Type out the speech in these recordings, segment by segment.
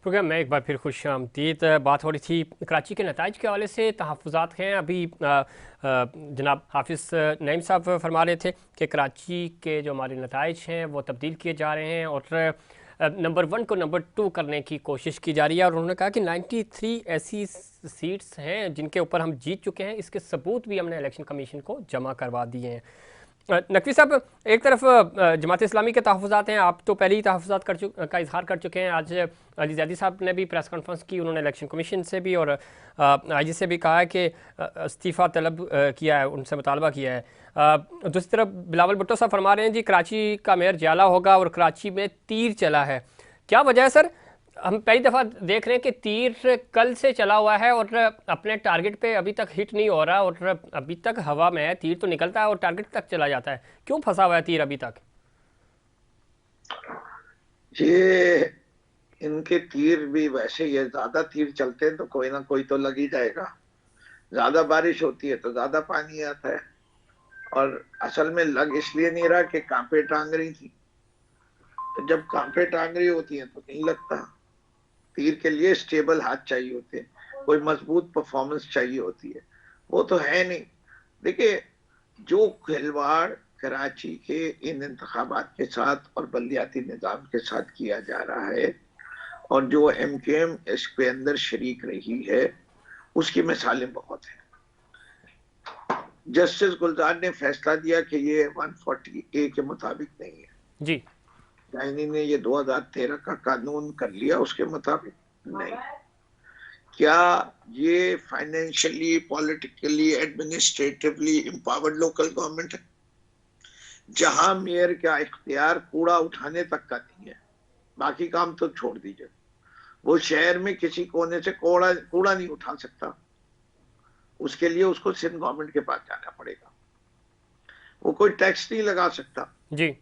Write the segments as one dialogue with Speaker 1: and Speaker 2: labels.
Speaker 1: Programme में एक बार फिर खुश आमदीद। बात हो रही थी कराची के नताइज के हवाले से। तहफ़्फ़ुज़ात हैं अभी जनाब हाफिज़ नईम साहब फरमा रहे थे कि कराची के जो हमारे नताइज हैं वो तब्दील किए जा रहे हैं और नंबर 1 को नंबर 2 करने की कोशिश की जा रही है। और उन्होंने कहा कि 93 ऐसी सीट्स हैं जिनके ऊपर हम जीत चुके हैं, इसके सबूत भी हमने इलेक्शन कमीशन को जमा करवा दिए हैं। नकवी साहब, एक तरफ जमात इस्लामी के तहफ़्फ़ुज़ात हैं, आप तो पहले ही तहफ़्फ़ुज़ात का इजहार कर चुके हैं। आज अली ज़ैदी साहब ने भी प्रेस कॉन्फ्रेंस की, उन्होंने इलेक्शन कमीशन से भी और आईजी से भी कहा है कि इस्तीफ़ा तलब किया है, उनसे मुतालबा किया है। दूसरी तरफ बिलावल भुट्टो साहब फरमा रहे हैं जी कराची का मेयर जियाला होगा और कराची में तीर चला है। क्या वजह है सर? हम पहली दफ़ा देख रहे हैं कि तीर कल से चला हुआ है और अपने टारगेट पे अभी तक हिट नहीं हो रहा और अभी तक हवा में है। तीर तो निकलता है और टारगेट तक चला जाता है, क्यों फंसा हुआ है तीर अभी तक?
Speaker 2: ये इनके तीर भी वैसे ही है, ज्यादा तीर चलते हैं तो कोई ना कोई तो लग ही जाएगा। ज्यादा बारिश होती है तो ज्यादा पानी आता है। और असल में लग इसलिए नहीं रहा कि कांपे टांग रही थी, तो जब कांपे टांग रही होती है तो नहीं लगता। तीर के लिए स्टेबल हाथ चाहिए होते हैं, कोई मजबूत परफॉर्मेंस चाहिए होती है, वो तो है नहीं। देखिए, जो खिलवाड़ कराची के इन इंतखाबात के साथ और बल्दियाती निजाम के साथ किया जा रहा है और जो एमकेएम इसके अंदर शरीक रही है, उसकी मिसालें बहुत हैं। जस्टिस गुलजार ने फैसला दिया कि ये 140A के मुताबिक नहीं है।
Speaker 1: जी।
Speaker 2: डाइनी ने ये 2013 का कानून कर लिया उसके मुताबिक नहीं। क्या ये financially, politically, administratively empowered local government है, जहां मेयर का इख्तियार कूड़ा उठाने तक का नहीं है? बाकी काम तो छोड़ दीजिए, वो शहर में किसी कोने से कूड़ा कूड़ा नहीं उठा सकता। उसके लिए उसको सिंध गवर्नमेंट के पास जाना पड़ेगा। वो कोई टैक्स नहीं लगा सकता,
Speaker 1: जी।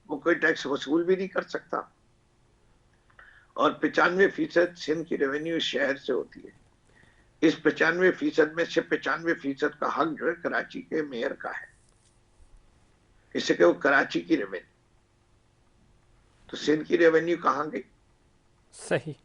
Speaker 2: वो कोई टैक्स वसूल भी नहीं कर सकता। और 95% सिंध की रेवेन्यू इस शहर से होती है। इस 95% में से 95% का हक जो है कराची के मेयर का है। इससे कि वो कराची की रेवेन्यू, तो सिंध की रेवेन्यू कहाँ गई?
Speaker 1: सही।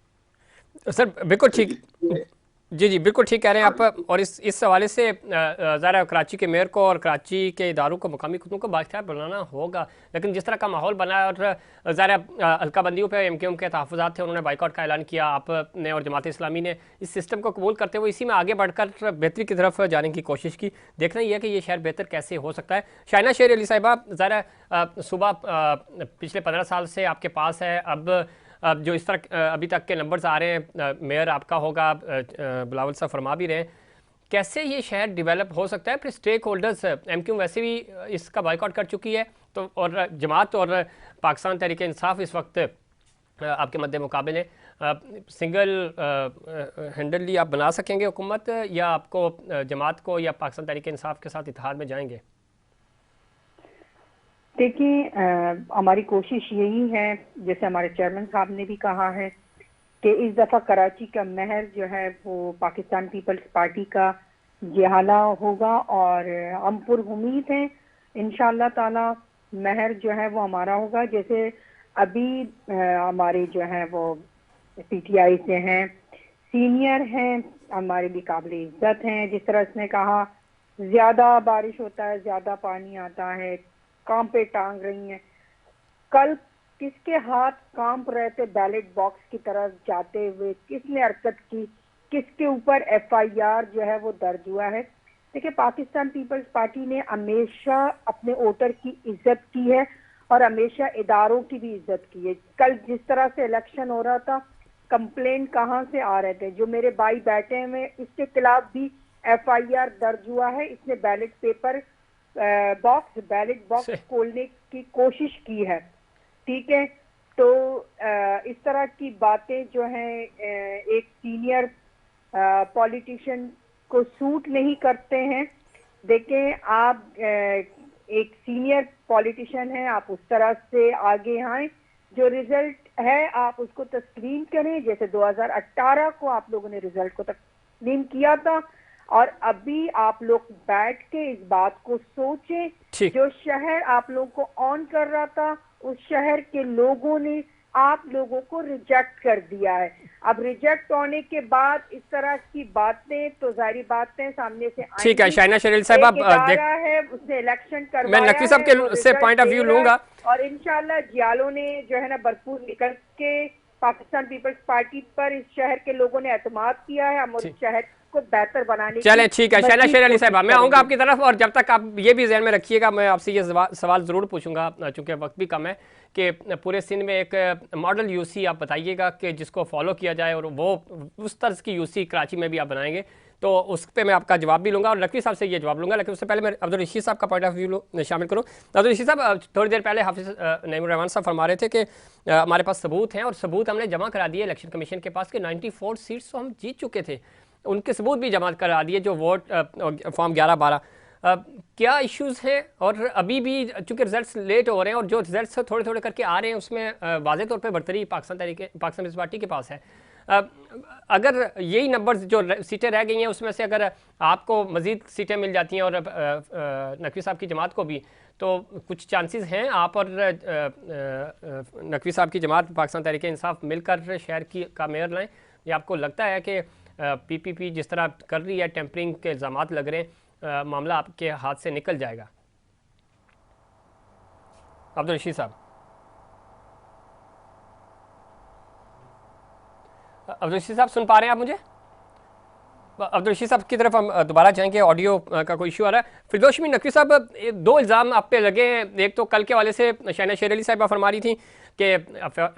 Speaker 1: सर बिल्कुल
Speaker 2: तो
Speaker 1: ठीक।
Speaker 2: इसलिए
Speaker 1: जी जी, बिल्कुल ठीक कह रहे हैं आप। और इस हवाले से ज़रा कराची के मेयर को और कराची के इदारों को, मकामी खुदों को बाख्तियार बनाना होगा। लेकिन जिस तरह का माहौल बना है और ज़रा हल्का बंदियों पर एमकेएम के तहफ़्फ़ुज़ात थे, उन्होंने बाइकआउट का ऐलान किया, आपने और जमात इस्लामी ने इस सिस्टम को कबूल करते हुए इसी में आगे बढ़कर बेहतरी की तरफ जाने की कोशिश की। देखना यह है कि ये शहर बेहतर कैसे हो सकता है। शाइना शेर अली साहिबा, ज़रा सुबह पिछले 15 साल से आपके पास है। अब जो इस तरह अभी तक के नंबर्स आ रहे हैं, मेयर आपका होगा, बिलावल साहब फरमा भी रहे हैं, कैसे ये शहर डेवलप हो सकता है? फिर स्टेक होल्डर्स, एमक्यू वैसे भी इसका बाइकआउट कर चुकी है, तो और जमात और पाकिस्तान तहरीक इंसाफ इस वक्त आपके मद्दे मुकाबले सिंगल हैंडली आप बना सकेंगे हुकूमत, या आपको जमात को या पाकिस्तान तहरीक इंसाफ के साथ इत्तेहाद में जाएंगे?
Speaker 3: देखिए, हमारी कोशिश यही है, जैसे हमारे चेयरमैन साहब ने भी कहा है कि इस दफ़ा कराची का महर जो है वो पाकिस्तान पीपल्स पार्टी का जिहाला होगा और हम पुरउम्मीद हैं इंशाअल्लाह ताला महर जो है वो हमारा होगा। जैसे अभी हमारे जो है वो पीटीआई से हैं, सीनियर हैं, हमारे भी काबिल इज्जत हैं। जिस तरह इसने कहा, ज्यादा बारिश होता है, ज्यादा पानी आता है, काम पे टांग रही हैं। कल किसके हाथ कांप रहे थे बैलेट बॉक्स की तरफ जाते हुए? किसने हरकत की? किसके ऊपर एफआईआर जो है वो दर्ज हुआ है? देखिए, पाकिस्तान पीपल्स पार्टी ने हमेशा अपने वोटर की इज्जत की है और हमेशा इदारों की भी इज्जत की है। कल जिस तरह से इलेक्शन हो रहा था, कंप्लेंट कहाँ से आ रहे थे? जो मेरे भाई बैठे हुए, इसके खिलाफ भी एफआईआर दर्ज हुआ है। इसने बैलेट बॉक्स खोलने की कोशिश की है। ठीक है, तो इस तरह की बातें जो हैं एक सीनियर पॉलिटिशियन को सूट नहीं करते हैं। देखें, आप एक सीनियर पॉलिटिशियन हैं, आप उस तरह से आगे आए, जो रिजल्ट है आप उसको तस्लीम करें। जैसे 2018 को आप लोगों ने रिजल्ट को तस्लीम किया था, और अभी आप लोग बैठ के इस बात को सोचें।
Speaker 1: ठीक।
Speaker 3: जो शहर आप लोगों को ऑन कर रहा था, उस शहर के लोगों ने आप लोगों को रिजेक्ट कर दिया है। अब रिजेक्ट होने के बाद इस तरह की बातें तो जाहिर बातें सामने से आएंगी।
Speaker 1: ठीक है शाइना शरील साहब, आप
Speaker 3: है उसने इलेक्शन करवाया,
Speaker 1: मैं नकवी साहब के से पॉइंट ऑफ व्यू लूंगा
Speaker 3: और इंशाल्लाह जियालों ने जो है ना भरपूर निकल के पाकिस्तान पीपल्स पार्टी पर इस शहर के लोगों ने एतमाद किया है। हम उस शहर को बेहतर बनाने
Speaker 1: चले ठीक है शाइना शेर अली साहब, मैं आऊँगा आपकी तरफ, और जब तक आप ये भी जहन में रखिएगा, मैं आपसे ये सवाल ज़रूर पूछूंगा चूँकि वक्त भी कम है, कि पूरे सिंध में एक मॉडल यूसी आप बताइएगा कि जिसको फॉलो किया जाए, और वो उस तर्ज की यूसी कराची में भी आप बनाएंगे, तो उस पर मैं आपका जवाब भी लूँगा और नकवी साहब से ये जवाब लूँगा। लेकिन उससे पहले मैं अब्दुल रशीद साहब का पॉइंट ऑफ व्यू शामिल करूँ। अब्दुल रशीद साहब, थोड़ी देर पहले हाफिज़ नईमुर रहमान साहब फरमा रहे थे कि हमारे पास सबूत हैं, और सबूत हमने जमा करा दिए इलेक्शन कमीशन के पास कि 94 सीट्स तो हम जीत चुके थे, उनके सबूत भी जमा करा दिए जो वोट फॉर्म 11-12। क्या इश्यूज़ हैं, और अभी भी चूँकि रिजल्ट्स लेट हो रहे हैं और जो रिजल्ट्स थोड़े थोड़े करके आ रहे हैं उसमें वाज़ेह तौर पे बढ़तरी पाकिस्तान पीपल्स पार्टी के पास है। अगर यही नंबर जो सीटें रह गई हैं उसमें से अगर आपको मज़ीद सीटें मिल जाती हैं और नकवी साहब की जमात को भी, तो कुछ चांसेस हैं आप और नकवी साहब की जमात पाकिस्तान तहरीक इंसाफ मिलकर शहर की का मेयर लाएँ, या आपको लगता है कि पीपीपी जिस तरह कर रही है, टेम्परिंग के इल्ज़ामात लग रहे हैं, मामला आपके हाथ से निकल जाएगा? अब्दुल रशीद साहब, अब्दुल रशीद साहब सुन पा रहे हैं आप मुझे? अब्दुल रशीद साहब की तरफ हम दोबारा जाएंगे, ऑडियो का कोई इशू आ रहा है। फिरदौस मीर नकवी साहब, दो इल्ज़ाम आप पे लगे हैं। एक तो कल के वाले से शाइना शेर अली साहिबा फरमा रही थी कि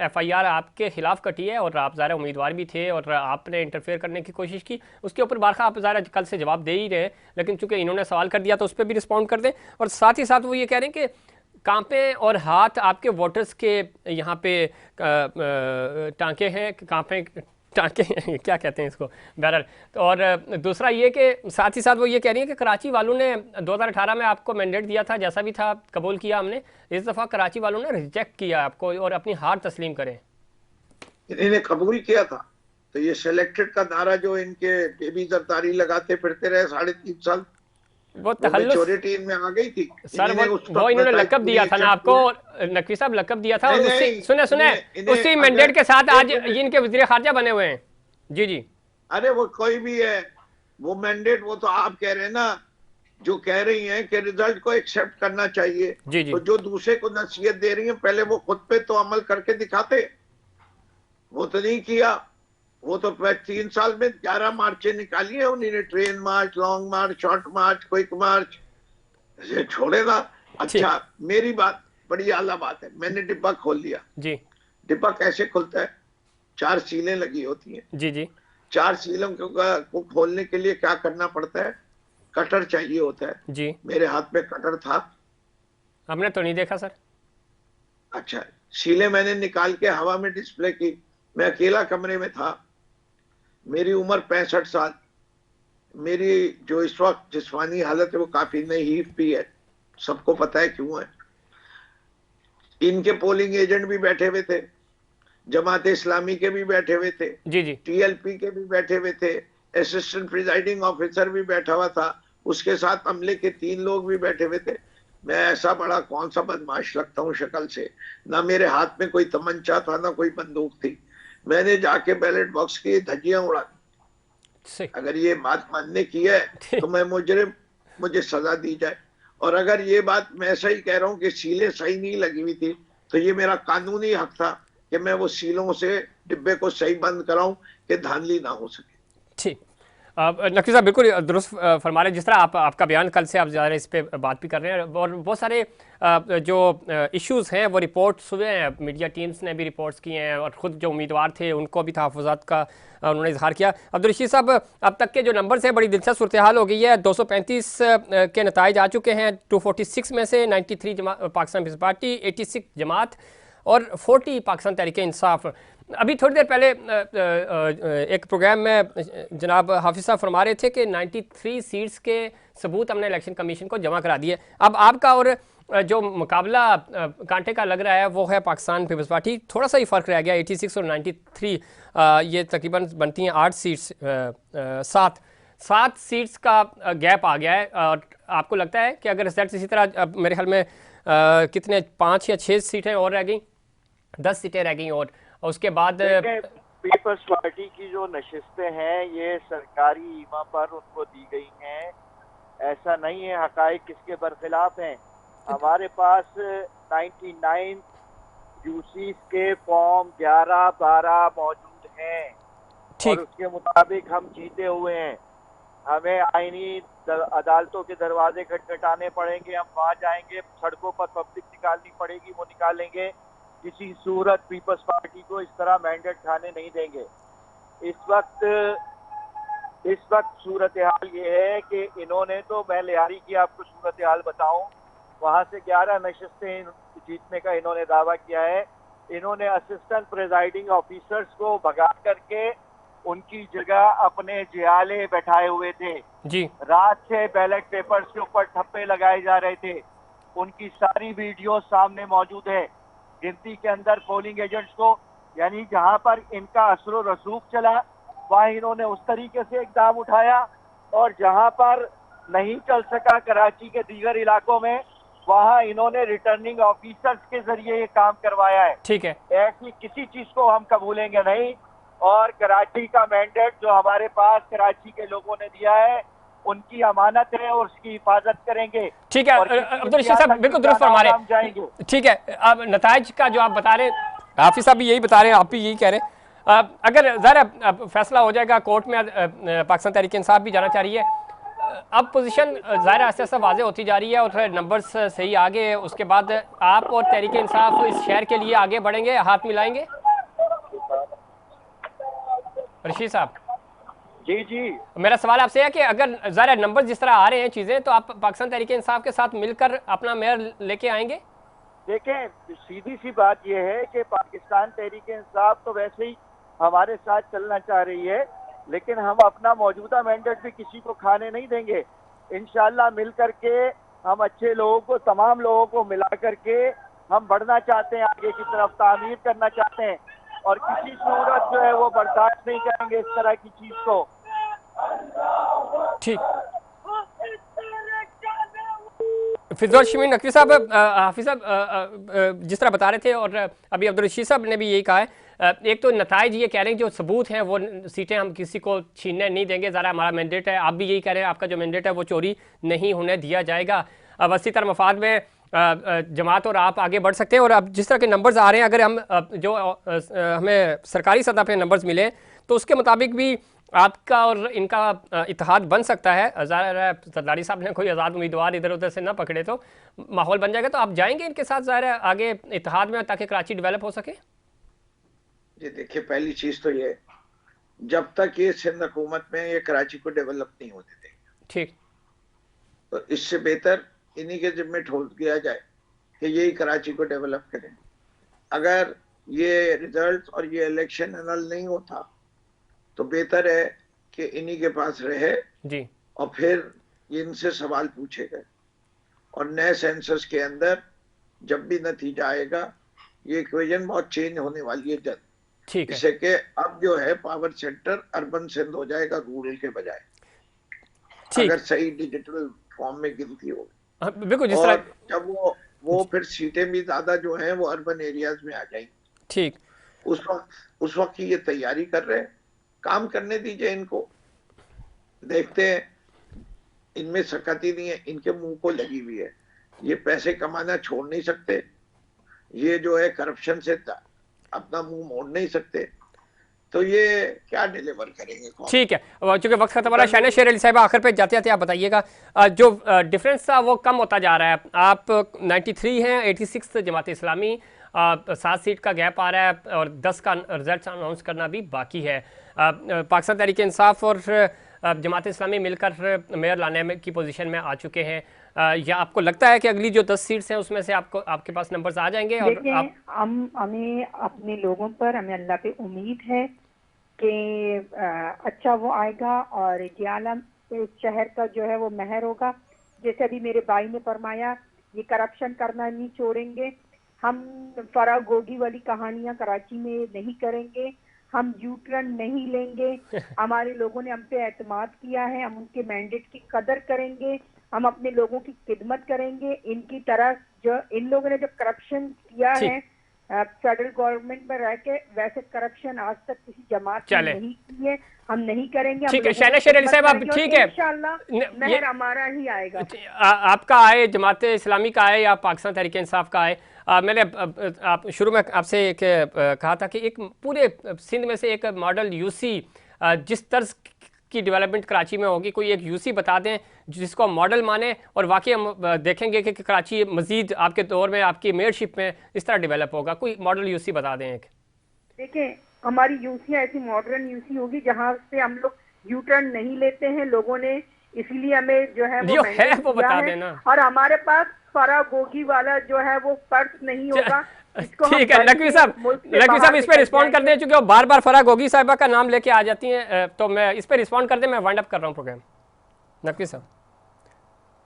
Speaker 1: FIR आपके खिलाफ कटी है और आप ज़ाहिर उम्मीदवार भी थे और आपने इंटरफेयर करने की कोशिश की, उसके ऊपर बारखा आप ज़ाहिर कल से जवाब दे ही रहे, लेकिन चूँकि इन्होंने सवाल कर दिया तो उस पर भी रिस्पॉन्ड कर दें। और साथ ही साथ वो ये कह रहे हैं कि कांपे और हाथ आपके वोटर्स के यहाँ पे टाँके हैं, कांपे टाँके क्या कहते हैं इसको, बहरहाल। और दूसरा ये कि साथ ही साथ वो ये कह रही है कि कराची वालों ने 2018 में आपको मैंडेट दिया था, जैसा भी था कबूल किया हमने, इस दफ़ा कराची वालों ने रिजेक्ट किया आपको और अपनी हार तस्लीम करें।
Speaker 2: इन्होंने कबूल किया था तो ये सिलेक्टेड का नारा जो इनके बेबी जरदारी लगाते फिरते रहे 3.5 साल,
Speaker 1: वो
Speaker 2: मेच्योरिटी इनमें आ गई थी
Speaker 1: सर। वो इन्होंने लकब दिया था ना आपको, नकवी साहब लकब दिया था, और उसी मैंडेट के साथ आज ये इनके वज़ीर खारजा बने हुए हैं। जी जी,
Speaker 2: अरे वो कोई भी है, वो मैंडेट, वो तो आप कह रहे हैं ना, जो कह रही हैं कि रिजल्ट को एक्सेप्ट करना चाहिए,
Speaker 1: जी जी,
Speaker 2: तो जो दूसरे को नसीहत दे रही है पहले वो खुद पे तो अमल करके दिखाते, वो तो नहीं किया। वो तो 3 साल में 11 मार्चें निकाली है उन्होंने, ट्रेन मार्च, लॉन्ग मार्च, शॉर्ट मार्च, क्विक मार्च, छोड़े ना। अच्छा, मेरी बात बड़ी आला बात है, मैंने डिब्बा खोल लिया
Speaker 1: जी।
Speaker 2: डिब्बा कैसे खुलता है? 4 सीलें लगी होती हैं।
Speaker 1: जी जी,
Speaker 2: 4 सीलों को खोलने के लिए क्या करना पड़ता है? कटर चाहिए होता है
Speaker 1: जी।
Speaker 2: मेरे हाथ में कटर था,
Speaker 1: हमने तो नहीं देखा सर।
Speaker 2: अच्छा, सीलें मैंने निकाल के हवा में डिस्प्ले की। मैं अकेला कमरे में था, मेरी उम्र 65 साल, मेरी जो इस वक्त जिस्मानी हालत है वो काफी नहीफ भी है, सबको पता है क्यों है। इनके पोलिंग एजेंट भी बैठे हुए थे, जमात इस्लामी के भी बैठे हुए थे,
Speaker 1: जी जी,
Speaker 2: TLP के भी बैठे हुए थे, असिस्टेंट प्रिजाइडिंग ऑफिसर भी बैठा हुआ था, उसके साथ अमले के 3 लोग भी बैठे हुए थे। मैं ऐसा बड़ा कौन सा बदमाश लगता हूँ शक्ल से? ना मेरे हाथ में कोई तमंचा था ना कोई बंदूक थी। मैंने जाके बैलेट बॉक्स की धज्जियां उड़ा दी। अगर ये बात मानने की है तो मैं मुजरिम, मुझे सजा दी जाए। और अगर ये बात मैं ऐसा ही कह रहा हूँ कि सीलें सही नहीं लगी हुई थी, तो ये मेरा कानूनी हक था कि मैं वो सीलों से डिब्बे को सही बंद कराऊं कि धांधली ना हो सके।
Speaker 1: ठीक, नकवी साहब बिल्कुल दुरुस्त फरमा रहे हैं। जिस तरह आपका बयान कल से आप ज़्यादा इस पर बात भी कर रहे हैं, और बहुत सारे जो इश्यूज़ हैं वो रिपोर्ट्स हुए हैं, मीडिया टीम्स ने भी रिपोर्ट्स की हैं, और ख़ुद जो उम्मीदवार थे उनको भी तहफ़्फ़ुज़ात का उन्होंने इजहार किया। अब्दुल रशीद साहब, अब तक के जो नंबर्स हैं बड़ी दिलचस्प सूरत हाल हो गई है। 235 के नताइज आ चुके हैं, 246 में से 93 पाकिस्तान पीपल्स पार्टी, 86 जमात और 40 पाकिस्तान तहरीक इंसाफ। अभी थोड़ी देर पहले एक प्रोग्राम में जनाब हाफिज़ साहब फरमा रहे थे कि 93 सीट्स के सबूत हमने इलेक्शन कमीशन को जमा करा दिए। अब आपका और जो मुकाबला कांटे का लग रहा है वो है पाकिस्तान पीपल्स पार्टी, थोड़ा सा ही फ़र्क रह गया, 86 और 93, ये तकरीबन बनती हैं 8 सीट्स, 7 सीट्स का गैप आ गया है। और आपको लगता है कि अगर रिजल्ट इसी तरह, मेरे ख्याल में कितने 5 या 6 सीटें और रह गई, 10 सीटें रह गई और उसके बाद
Speaker 4: देखें, पीपल्स पार्टी की जो नशिस्तें हैं ये सरकारी ईमा पर उनको दी गई हैं। ऐसा नहीं है हकाइक किसके बरखिलाफ हैं। हमारे पास 99 यूसीस के फॉर्म 11-12 मौजूद हैं और
Speaker 1: ठीक
Speaker 4: उसके मुताबिक हम जीते हुए हैं। हमें आईनी अदालतों के दरवाजे खटखटाने पड़ेंगे, हम वहाँ जाएंगे, सड़कों पर पब्लिक निकालनी पड़ेगी, वो निकालेंगे। किसी सूरत पीपल्स पार्टी को इस तरह मैंडेट खाने नहीं देंगे। इस वक्त सूरत हाल ये है कि इन्होंने तो, मैं लिहारी की आपको सूरत हाल बताऊं, वहाँ से 11 नशिस्तें जीतने का इन्होंने दावा किया है। इन्होंने असिस्टेंट प्रिजाइडिंग ऑफिसर्स को भगा करके उनकी जगह अपने जियाले बैठाए हुए थे।
Speaker 1: जी
Speaker 4: रात से बैलेट पेपर्स के ऊपर ठप्पे लगाए जा रहे थे। उनकी सारी वीडियो सामने मौजूद है। गिनती के अंदर पोलिंग एजेंट्स को, यानी जहां पर इनका असर रसूख चला वहां इन्होंने उस तरीके से इकदाम उठाया, और जहां पर नहीं चल सका कराची के दीगर इलाकों में, वहां इन्होंने रिटर्निंग ऑफिसर्स के जरिए ये काम करवाया है।
Speaker 1: ठीक है,
Speaker 4: ऐसी किसी चीज को हम कबूलेंगे नहीं, और कराची का मैंडेट जो हमारे पास कराची के लोगों ने दिया है उनकी अमानत है और उसकी हिफाजत करेंगे।
Speaker 1: ठीक है।
Speaker 4: और
Speaker 1: अब्दुल रशीद साहब बिल्कुल दुरुस्त फरमा रहे
Speaker 4: हम जाएंगे।
Speaker 1: हैं। ठीक है, अब नताइज का जो आप बता रहे हैं, हाफिज साहब भी यही बता रहे हैं, आप भी यही कह रहे हैं। अगर ज़रा फैसला हो जाएगा कोर्ट में, पाकिस्तान तहरीक इंसाफ भी जाना चाह रही है। अब पोजीशन ज़ाहिर आस्ते आस्ते वाज़े होती जा रही है और नंबर्स सही आगे है। उसके बाद आप और तहरीक इंसाफ इस शहर के लिए आगे बढ़ेंगे, हाथ मिलाएंगे? रशीद साहब
Speaker 4: जी जी,
Speaker 1: मेरा सवाल आपसे है कि अगर ज़रा नंबर जिस तरह आ रहे हैं चीज़ें, तो आप पाकिस्तान तहरीक इंसाफ के साथ मिलकर अपना मेयर लेके आएंगे?
Speaker 4: देखें, सीधी सी बात यह है कि पाकिस्तान तहरीक इंसाफ तो वैसे ही हमारे साथ चलना चाह रही है, लेकिन हम अपना मौजूदा मैंडेट भी किसी को खाने नहीं देंगे। इंशाल्लाह मिल करके हम अच्छे लोगों को, तमाम लोगों को मिला करके हम बढ़ना चाहते हैं, आगे की तरफ तामीर करना चाहते हैं, और किसी सूरत जो है वो बर्दाश्त नहीं करेंगे इस तरह की चीज को।
Speaker 1: ठीक, फिजौल शमीम नकवी साहब, हाफिज साहब जिस तरह बता रहे थे, और अभी अब्दुल रशीद साहब ने भी यही कहा है, एक तो नताइज ये कह रहे हैं जो सबूत हैं वो सीटें हम किसी को छीनने नहीं देंगे, ज़रा हमारा मैंडेट है। आप भी यही कह रहे हैं, आपका जो मैंडेट है वो चोरी नहीं होने दिया जाएगा। अब वसी तर मफाद में जमात और आप आगे बढ़ सकते हैं। और अब जिस तरह के नंबर्स आ रहे हैं, अगर हम जो हमें सरकारी सतह पे नंबर्स मिले तो उसके मुताबिक भी आपका और इनका इत्तेहाद बन सकता है। ज़ाहिर है सरदारी साहब ने कोई आज़ाद उम्मीदवार इधर उधर से ना पकड़े तो माहौल बन जाएगा। तो आप जाएंगे इनके साथ ज़ाहिर है आगे इत्तेहाद में, ताकि कराची डेवलप हो सके?
Speaker 2: जी देखिए, पहली चीज तो ये, जब तक ये सिंध हुकूमत में ये कराची को डेवलप नहीं होने देंगे,
Speaker 1: ठीक,
Speaker 2: तो इससे बेहतर इन्हीं के जिम्मे ठोक दिया जाए कि यही कराची को डेवलप करें। अगर ये रिजल्ट और ये इलेक्शन अनल नहीं होता तो बेहतर है कि इन्हीं के पास रहे
Speaker 1: जी,
Speaker 2: और फिर इनसे सवाल पूछे गए, और नए सेंसस के अंदर जब भी नतीजा आएगा ये इक्वेशन बहुत चेंज होने वाली है जल्द।
Speaker 1: ठीक है,
Speaker 2: इससे कि अब जो है पावर सेंटर अर्बन सिंध हो जाएगा रूरल के बजाय,
Speaker 1: ठीक,
Speaker 2: अगर सही डिजिटल फॉर्म में गिनती हो।
Speaker 1: बिल्कुल जिस
Speaker 2: और
Speaker 1: तरह,
Speaker 2: जब वो फिर सीटें भी ज्यादा जो हैं वो अर्बन एरियाज में आ जाएंगी।
Speaker 1: ठीक,
Speaker 2: उस वक्त की ये तैयारी कर रहे हैं, काम करने दीजिए इनको, देखते हैं। इनमें सकत ही नहीं है, इनके मुंह को लगी हुई है, ये पैसे कमाना छोड़ नहीं सकते, ये जो है करप्शन से अपना मुंह मोड़ नहीं सकते, तो ये क्या डिलीवर करेंगे?
Speaker 1: ठीक है। चूंकि वक्त खत्म हो रहा है, शाहनवाज शेर अली साहब आखिर पे जाते जाते आप बताइएगा, जो डिफरेंस था वो कम होता जा रहा है। आप 93 हैं, 86 जमात इस्लामी, 7 सीट का गैप आ रहा है, और 10 का रिजल्ट अनाउंस करना भी बाकी है। पाकिस्तान तहरीक इंसाफ और जमात इस्लामी मिलकर मेयर लाने की पोजीशन में आ चुके हैं। या आपको लगता है कि अगली जो 10 सीट्स हैं उसमें से आपके पास नंबर्स आ जाएंगे? और
Speaker 3: देखिए, हमें अपने लोगों पर, हमें अल्लाह पे उम्मीद है कि अच्छा वो आएगा, और जियाला शहर का जो है वो मेहर होगा। जैसे अभी मेरे भाई ने फरमाया, ये करप्शन करना नहीं छोड़ेंगे, हम फराग गोगी वाली कहानियां कराची में नहीं करेंगे, हम यूटर्न नहीं लेंगे। हमारे लोगों ने हम पे एतमाद किया है, हम उनके मैंडेट की कदर करेंगे, हम अपने लोगों की खिदमत करेंगे। इनकी तरह जो इन लोगों ने जो करप्शन किया है फेडरल गवर्नमेंट में रह के वैसे करप्शन आज तक किसी जमात ने
Speaker 1: चले।
Speaker 3: नहीं की है, हम नहीं करेंगे। हम
Speaker 1: ठीक है
Speaker 3: लोगों
Speaker 1: शहनाज
Speaker 3: को
Speaker 1: शेर अली साहब, आप
Speaker 3: करेंगे और
Speaker 1: ठीक है,
Speaker 3: इंशाअल्लाह मेहर हमारा ही आएगा।
Speaker 1: आपका आए, जमात इस्लामी का आए या पाकिस्तान तहरीक इंसाफ का आए, मैंने आप शुरू में आपसे एक कहा था कि एक पूरे सिंध में से एक मॉडल यूसी जिस तर्ज की डेवलपमेंट कराची में होगी, कोई एक यूसी बता दें जिसको हम मॉडल माने और वाकई हम देखेंगे कि कराची मजीद आपके दौर में, आपकी मेयरशिप में इस तरह डेवलप होगा। कोई मॉडल यूसी बता दें एक।
Speaker 3: देखिए, हमारी यूसी ऐसी मॉडर्न यूसी होगी जहाँ से हम लोग यू टर्न नहीं लेते हैं लोगों ने, इसीलिए हमें जो है
Speaker 1: वो बता देना।
Speaker 3: और हमारे पास फरागोगी वाला जो है वो फर्ज नहीं होगा।
Speaker 1: ठीक है नकवी साहब इस पे रिस्पॉन्ड कर दें, चूंकि वो बार बार फरागोगी साहिबा का नाम लेके आ जाती हैं, तो मैं इस पे रिस्पॉन्ड कर दें, मैं वाइंड अप कर रहा हूँ प्रोग्राम। नकवी साहब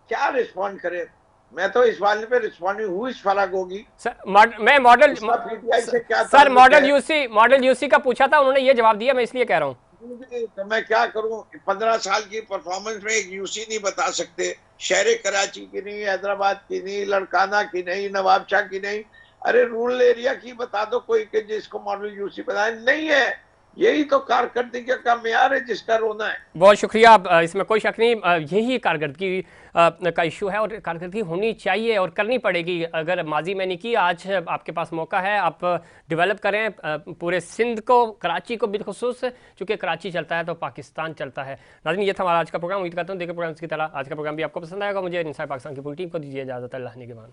Speaker 2: क्या रिस्पॉन्ड करें, मैं तो इस वाले पे रिस्पॉन्डिंग हूँ। इस फरागोगी
Speaker 1: मैं मॉडल सर मॉडल यूसी का पूछा था, उन्होंने ये जवाब दिया, मैं इसलिए कह रहा हूँ।
Speaker 2: तो मैं क्या करूं, 15 साल की परफॉर्मेंस में एक यूसी नहीं बता सकते, शहर कराची की नहीं, हैदराबाद की नहीं, लड़काना की नहीं, नवाबशाह की नहीं, अरे रूरल एरिया की बता दो कोई के जिसको मॉडल यूसी बताए। नहीं है, यही तो कारकर्दगी का मेयार है जिसका रोना है।
Speaker 1: बहुत शुक्रिया, इसमें कोई शक नहीं, यही कारकर्दगी का इशू है और कारकर्दगी होनी चाहिए और करनी पड़ेगी। अगर माजी में नहीं की, आज आपके पास मौका है, आप डेवलप करें पूरे सिंध को, कराची को बिलखुसूस, चूँकि कराची चलता है तो पाकिस्तान चलता है। नाज़रीन, ये था हमारा आज का प्रोग्राम। उम्मीद करता हूँ देखे प्रोग्राम की तरह आज का प्रोग्राम भी आपको पसंद आएगा। मुझे इनसाइड पाकिस्तान की पूरी टीम को दीजिए इजाज़त। अल्लाह ने के बाद।